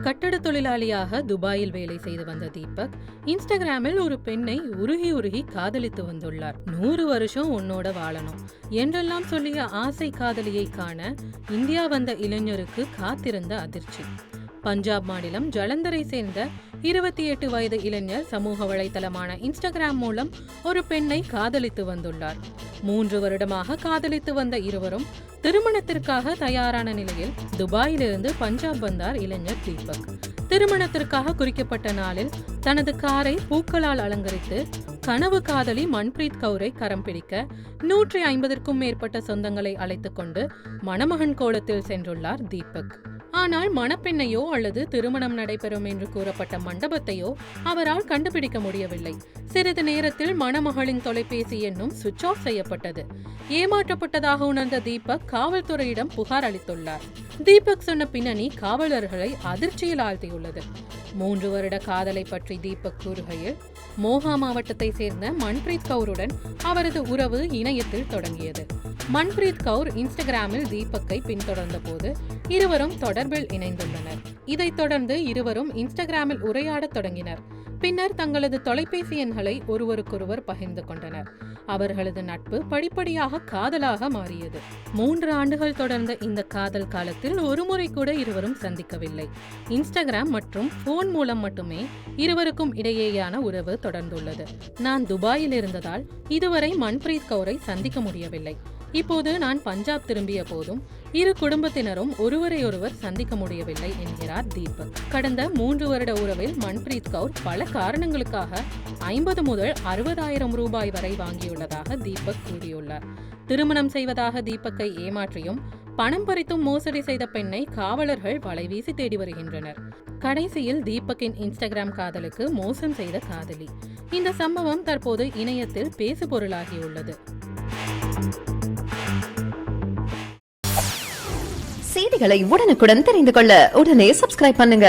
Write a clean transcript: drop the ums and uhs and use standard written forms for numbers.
கட்டட தொழிலாளியாக துபாயில் வேலை செய்து வந்த தீபக் இன்ஸ்டாகிராமில் ஒரு பெண்ணை உருகி உருகி காதலித்து வந்துள்ளார். 100 வருஷம் உன்னோட வாழணும் என்றெல்லாம் சொல்லிய ஆசை காதலியை காண இந்தியா வந்த இளைஞருக்கு காத்திருந்த அதிர்ச்சி. பஞ்சாப் மாநிலம் ஜலந்தரை சேர்ந்த 28 வயது இளைஞர் சமூக வலைதளமான இன்ஸ்டாகிராம் மூலம் ஒரு பெண்ணை காதலித்து வந்துள்ளார். 3 வருடமாக காதலித்து வந்த இருவரும் திருமணத்திற்காக தயாரான நிலையில் துபாயிலிருந்து பஞ்சாப் வந்தார் இளைஞர் தீபக். திருமணத்திற்காக குறிக்கப்பட்ட நாளில் தனது காரை பூக்களால் அலங்கரித்து கனவு காதலி மன்பிரீத் கவுரை கரம் பிடிக்க 150க்கும் மேற்பட்ட சொந்தங்களை அழைத்துக் கொண்டு மணமகன் கோலத்தில் சென்றுள்ளார் தீபக். ஆனால் மணப்பெண்ணையோ அல்லது திருமணம் நடைபெறும் என்று கூறப்பட்ட மண்டபத்தையோ அவரால் கண்டுபிடிக்க முடியவில்லை. சிறிது நேரத்தில் மணமகளின் தொலைபேசி எண்ணும் சுவிட்ச் ஆஃப் செய்யப்பட்டது. ஏமாற்றப்பட்டதாக உணர்ந்த தீபக் காவல்துறையிடம் புகார் அளித்துள்ளார். தீபக் சொன்ன பின்னணி காவலர்களை அதிர்ச்சியில் ஆழ்த்தியுள்ளது. 3 வருட காதலை பற்றி தீபக் கூறுகையில், மோகா மாவட்டத்தை சேர்ந்த மன்பிரீத் கவுருடன் அவரது உறவு இணையத்தில் தொடங்கியது. மன்பிரீத் கவுர் இன்ஸ்டாகிராமில் தீபக்கை பின்தொடர்ந்த போது இருவரும் தொடர்பில் இணைந்துள்ளனர். இதைத் தொடர்ந்து இருவரும் இன்ஸ்டாகிராமில் உரையாடத் தொடங்கினர். பின்னர் தங்களது தொலைபேசி எண்களை ஒருவருக்கொருவர் பகிர்ந்து கொண்டனர். அவர்களது நட்பு படிப்படியாக காதலாக மாறியது. 3 ஆண்டுகள் தொடர்ந்த இந்த காதல் காலத்தில் ஒருமுறை கூட இருவரும் சந்திக்கவில்லை. இன்ஸ்டாகிராம் மற்றும் போன் மூலம் மட்டுமே இருவருக்கும் இடையேயான உறவு தொடர்ந்துள்ளது. நான் துபாயில் இருந்ததால் இதுவரை மன்பிரீத் கவுரை சந்திக்க முடியவில்லை. இப்போது நான் பஞ்சாப் திரும்பிய போதும் இரு குடும்பத்தினரும் ஒருவரையொருவர் சந்திக்க முடியவில்லை என்கிறார் தீபக். கடந்த 3 வருட உறவில் மன்பிரீத் கவுர் பல காரணங்களுக்காக 50 முதல் 60,000 ரூபாய் வரை வாங்கியுள்ளதாக தீபக் கூறியுள்ளார். திருமணம் செய்வதாக தீபக்கை ஏமாற்றியும் பணம் பறித்தும் மோசடி செய்த பெண்ணை காவலர்கள் வலைவீசி தேடி வருகின்றனர். கடைசியில் தீபக்கின் இன்ஸ்டாகிராம் காதலுக்கு மோசம் செய்த காதலி. இந்த சம்பவம் தற்போது இணையத்தில் பேசுபொருளாகியுள்ளது. செய்திகளை உடனுக்குடன் தெரிந்து கொள்ள உடனே சப்ஸ்கிரைப் பண்ணுங்க.